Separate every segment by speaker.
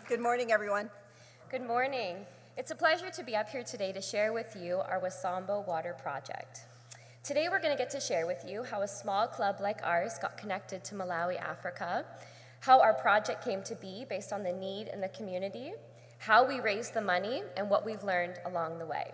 Speaker 1: Good morning, everyone.
Speaker 2: Good morning. It's a pleasure to be up here today to share with you our Wasambo Water Project. Today we're going to get to share with you how a small club like ours got connected to Malawi, Africa, how our project came to be based on the need in the community, how we raised the money, and what we've learned along the way.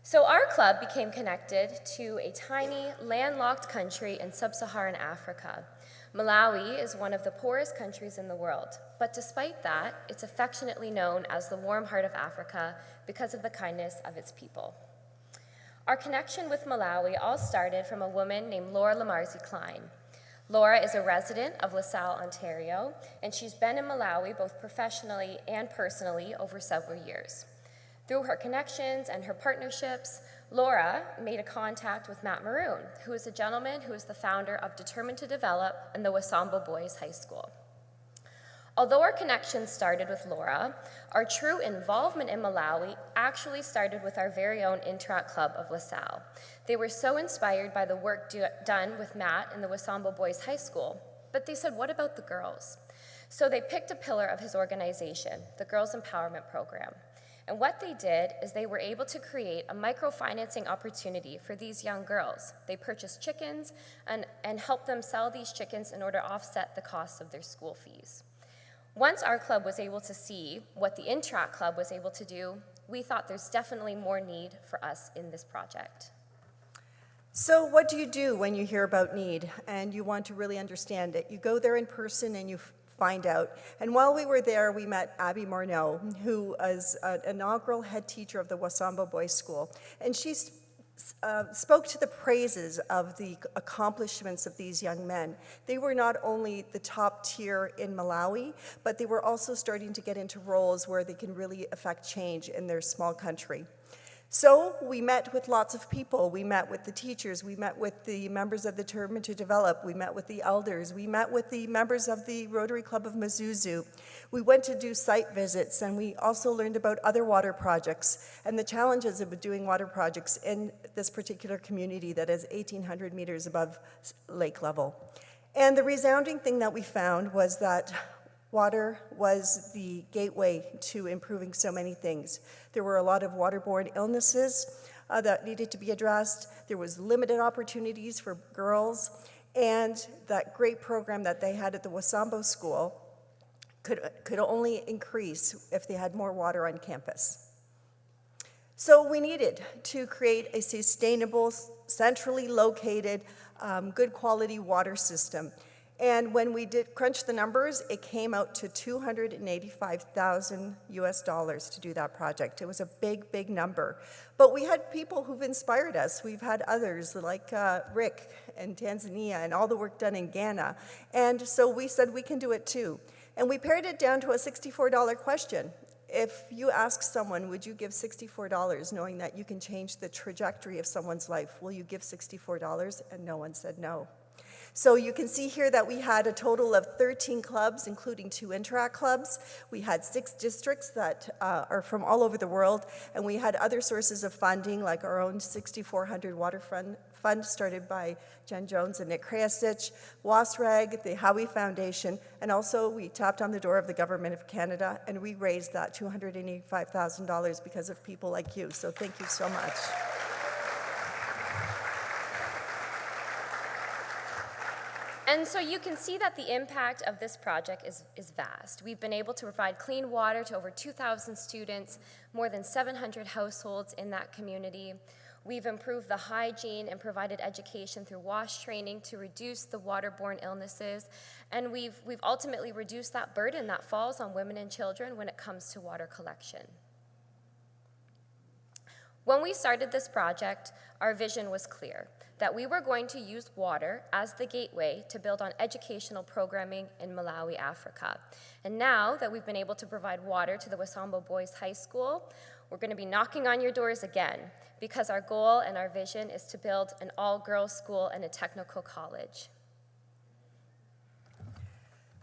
Speaker 2: So our club became connected to a tiny, landlocked country in sub-Saharan Africa. Malawi is one of the poorest countries in the world, but despite that, it's affectionately known as the warm heart of Africa because of the kindness of its people. Our connection with Malawi all started from a woman named Laura Lamarzi Klein. Laura is a resident of LaSalle, Ontario, and she's been in Malawi both professionally and personally over several years. Through her connections and her partnerships, Laura made a contact with Matt Maroon, who is a gentleman who is the founder of Determined to Develop and the Wasambo Boys High School. Although our connection started with Laura, our true involvement in Malawi actually started with our very own Interact Club of LaSalle. They were so inspired by the work done with Matt in the Wasambo Boys High School, but they said, what about the girls? So they picked a pillar of his organization, the Girls Empowerment Program. And what they did is they were able to create a microfinancing opportunity for these young girls. They purchased chickens and helped them sell these chickens in order to offset the costs of their school fees. Once our club was able to see what the Interact Club was able to do, we thought there's definitely more need for us in this project.
Speaker 1: So what do you do when you hear about need and you want to really understand it? You go there in person and you find out. And while we were there, we met Abby Marnell, who is an inaugural head teacher of the Wasambo Boys School. And she spoke to the praises of the accomplishments of these young men. They were not only the top tier in Malawi, but they were also starting to get into roles where they can really affect change in their small country. So we met with lots of people. We met with the teachers. We met with the members of the Determined to Develop. We met with the elders. We met with the members of the Rotary Club of Mazuzu. We went to do site visits, and we also learned about other water projects and the challenges of doing water projects in this particular community that is 1,800 meters above lake level. And the resounding thing that we found was that water was the gateway to improving so many things. There were a lot of waterborne illnesses that needed to be addressed. There was limited opportunities for girls, and that great program that they had at the Wasambo School could only increase if they had more water on campus. So we needed to create a sustainable, centrally located, good quality water system. And when we did crunch the numbers, it came out to $285,000 US to do that project. It was a big, big number. But we had people who've inspired us. We've had others like Rick in Tanzania and all the work done in Ghana. And so we said we can do it too. And we pared it down to a $64 question. If you ask someone, would you give $64 knowing that you can change the trajectory of someone's life? Will you give $64? And no one said no. So you can see here that we had a total of 13 clubs, including 2 Interact clubs. We had 6 districts that are from all over the world, and we had other sources of funding, like our own 6400 Water Fund started by Jen Jones and Nick Krajicic, WASREG, the Howie Foundation, and also we tapped on the door of the Government of Canada, and we raised that $285,000 because of people like you. So thank you so much.
Speaker 2: And so you can see that the impact of this project is vast. We've been able to provide clean water to over 2,000 students, more than 700 households in that community. We've improved the hygiene and provided education through WASH training to reduce the waterborne illnesses. And we've ultimately reduced that burden that falls on women and children when it comes to water collection. When we started this project, our vision was clear, that we were going to use water as the gateway to build on educational programming in Malawi, Africa. And now that we've been able to provide water to the Wasambo Boys High School, we're going to be knocking on your doors again, because our goal and our vision is to build an all-girls school and a technical college.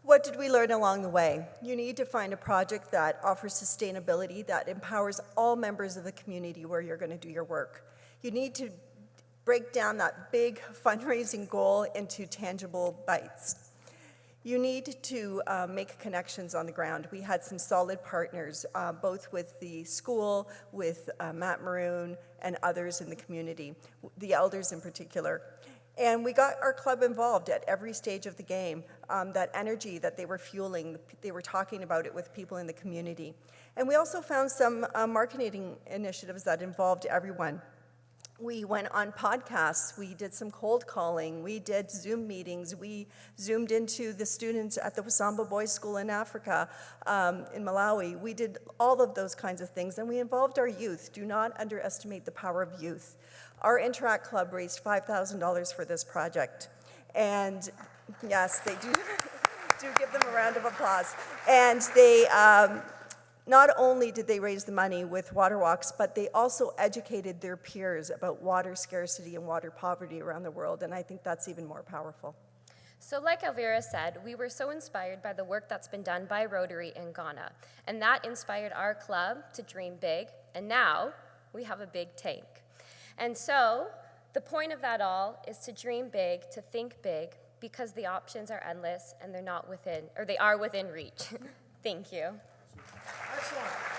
Speaker 1: What did we learn along the way? You need to find a project that offers sustainability, that empowers all members of the community where you're going to do your work. You need to break down that big fundraising goal into tangible bites. You need to make connections on the ground. We had some solid partners, both with the school, with Matt Maroon, and others in the community, the elders in particular. And we got our club involved at every stage of the game. That energy that they were fueling, they were talking about it with people in the community. And we also found some marketing initiatives that involved everyone. We went on podcasts, we did some cold calling, we did Zoom meetings, we Zoomed into the students at the Wasamba Boys School in Africa, in Malawi. We did all of those kinds of things, and we involved our youth. Do not underestimate the power of youth. Our Interact Club raised $5,000 for this project, and yes, they do, do give them a round of applause. And they, not only did they raise the money with water walks, but they also educated their peers about water scarcity and water poverty around the world, and I think that's even more powerful.
Speaker 2: So like Elvira said, we were so inspired by the work that's been done by Rotary in Ghana, and that inspired our club to dream big, and now we have a big tank. And so the point of that all is to dream big, to think big, because the options are endless and they're not within, or they are within reach. Thank you.
Speaker 3: Excellent.